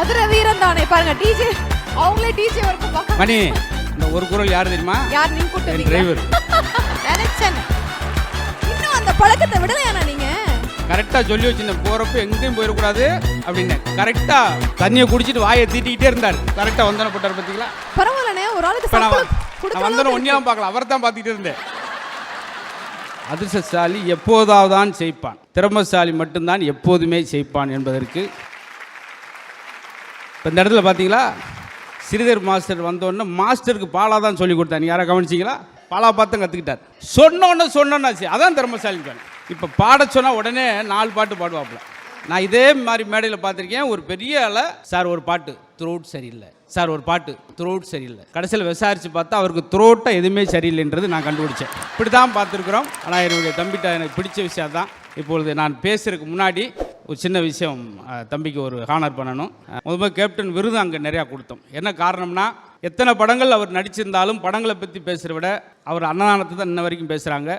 மதுரை வீரன் தானே பாருங்க டிஜே அவங்களே டிஜே வரைக்கும் பார்க்க மணி இந்த ஒரு குரல் யார் தெரியுமா? யார் நீங்க கூட்டறீங்க? டிரைவர். நினைச்சேன். இன்னும் அந்த பழக்கத்தை விடலையானா நீங்க? கரெக்டா சொல்லி வச்சிருந்தேன், போறப்ப எங்கேயும் போயிடக்கூடாது அப்படின்னு. கரெக்டா தண்ணியை குடிச்சிட்டு வாயை தீட்டிக்கிட்டே இருந்தார். கரெக்டா வந்தன போட்டார் பார்த்தீங்களா? பரவாயில்லனே ஒரு ஆளுக்கு சம்பளம் கொடுத்தா நான் வந்தன ஒன்னியாவும் பார்க்கல, அவர் தான் பார்த்துக்கிட்டே இருந்தேன். அதிர்ஷ்டசாலி எப்போதாவது தான் ஜெயிப்பான், திறமசாலி மட்டும்தான் எப்போதுமே ஜெயிப்பான் என்பதற்கு இப்போ இந்த இடத்துல பார்த்தீங்களா, ஸ்ரீதர் மாஸ்டர் வந்தோடனே மாஸ்டருக்கு பாலா தான் சொல்லி கொடுத்தாங்க. யாரை கவனிச்சிங்களா? பாலா பார்த்து கற்றுக்கிட்டார். சொன்னோன்னாச்சு, அதான் திறமசாலி. இப்போ பாட சொன்னால் உடனே 4 பாட்டு பாடுவாப்புல. நான் இதே மாதிரி மேடையில் பார்த்துருக்கேன். ஒரு பெரிய ஆளை சார் ஒரு பாட்டு த்ரோட் சரியில்லை, சார் ஒரு பாட்டு த்ரோட் சரியில்லை. கடைசியில் விசாரித்து பார்த்தா அவருக்கு த்ரோட்டாக எதுவுமே சரியில்லைன்றது நான் கண்டுபிடிச்சேன். இப்படி தான் பார்த்துருக்குறோம். ஆனால் என்னுடைய தம்பிகிட்ட எனக்கு பிடிச்ச விஷயம் தான். இப்பொழுது நான் பேசுறதுக்கு முன்னாடி ஒரு சின்ன விஷயம், தம்பிக்கு ஒரு ஹானர் பண்ணணும். முதல்ல கேப்டன் விருது அங்கே நிறையா கொடுத்தோம். என்ன காரணம்னா, எத்தனை படங்கள் அவர் நடிச்சிருந்தாலும் படங்களை பற்றி பேசுகிறத விட அவர் அன்னதானத்தை தான் இன்ன வரைக்கும் பேசுகிறாங்க.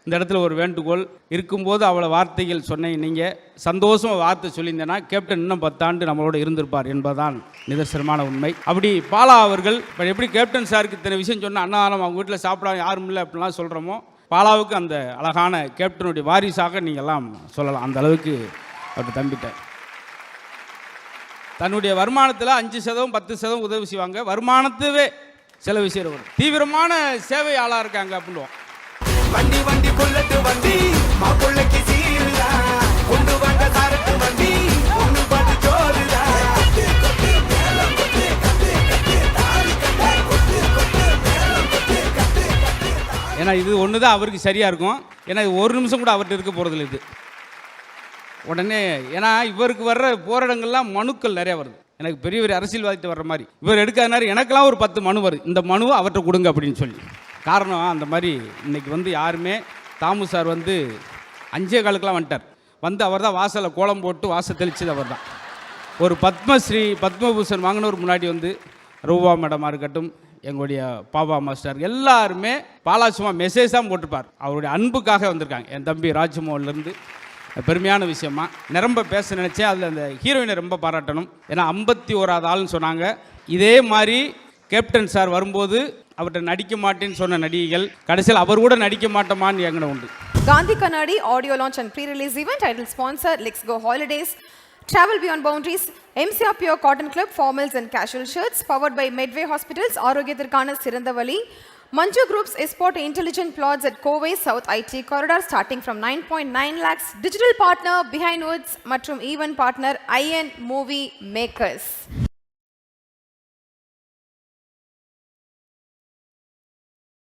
இந்த இடத்துல ஒரு வேண்டுகோள், இருக்கும்போது அவ்வளோ வார்த்தைகள் சொன்னீங்க, நீங்கள் சந்தோஷமாக வார்த்தை சொல்லியிருந்தேன்னா கேப்டன் இன்னும் 10 ஆண்டு நம்மளோட இருந்திருப்பார் என்பதுதான் நிதர்சனமான உண்மை. அப்படி பாலா அவர்கள் இப்போ எப்படி கேப்டன் சாருக்கு இத்தனை விஷயம் சொன்னால் அன்னதானம் அவங்க வீட்டில் சாப்பிடாம யாரும் இல்லை அப்படின்லாம் சொல்கிறோமோ, பாலாவுக்கு அந்த அழகான கேப்டனுடைய வாரிசாக நீங்கள்லாம் சொல்லலாம். அந்த அளவுக்கு அவர் தம்பிட்ட தன்னுடைய வருமானத்தில் 5% 10% உதவி செய்வாங்க. வருமானத்துவே செலவு செய்கிறவர் தீவிரமான சேவை ஆளாக இருக்காங்க அப்படின்வோம். வண்டி வண்டி புல்லட்டு வண்டி மாப்புள்ளைக்கு சீருடா கொண்டு வந்த சரக்கு வண்டி ஒண்ணு பாட்டு ஜோருடா. ஏன்னா இது ஒன்று தான் அவருக்கு சரியாக இருக்கும். ஏன்னா இது ஒரு நிமிஷம் கூட அவர்கிட்ட இருக்க போகிறதில்ல இது உடனே. ஏன்னா இவருக்கு வர்ற போராட்டங்கள்லாம் மனுக்கள் நிறையா வருது. எனக்கு பெரிய பெரிய அரசியல்வாதிட்டு வர்ற மாதிரி இவர் எடுக்காதனாரு எனக்கெல்லாம் ஒரு 10 மனு வருது, இந்த மனுவை அவர்கிட்ட கொடுங்க அப்படின்னு சொல்லி. காரணம் அந்த மாதிரி இன்றைக்கி வந்து யாருமே தாமு சார் வந்து 5:15 வந்துட்டார். வந்து அவர் தான் வாசலில் கோலம் போட்டு வாசல் தெளிச்சது அவர் தான். ஒரு பத்மஸ்ரீ பத்மபூஷன் வாங்கினவர் முன்னாடி வந்து ரூபா மேடமாக இருக்கட்டும், எங்களுடைய பாபா மாஸ்டர் எல்லாருமே பாலாசுமா மெசேஜ் தான் போட்டிருப்பார். அவருடைய அன்புக்காக வந்திருக்காங்க. என் தம்பி ராஜ்மோகன்லேருந்து பெருமையான விஷயமா நிரம்ப பேச நினச்சேன். அதில் அந்த ஹீரோயினை ரொம்ப பாராட்டணும். ஏன்னா 51வது ஆள்னு சொன்னாங்க. இதே மாதிரி கேப்டன் சார் வரும்போது அவர்கிட்ட நடிக்க மாட்டேன்னு சொன்ன நடிகைகள் கடைசியில் அவர் கூட நடிக்க மாட்டோமான்னு எங்கன உண்டு. Gandhi Kannadi audio launch and pre-release event title sponsor Let's Go Holidays, Travel Beyond Boundaries, MCR Pure Cotton Club formals and casual shirts, powered by Medway Hospitals, ஆரோக்கியத்திற்கான சிறந்த வழி, Manju Group's Esport Intelligent Plots at Kovai South IT Corridor starting from 9.9 lakhs, digital partner Behind Woods மற்றும் event partner IN Movie Makers.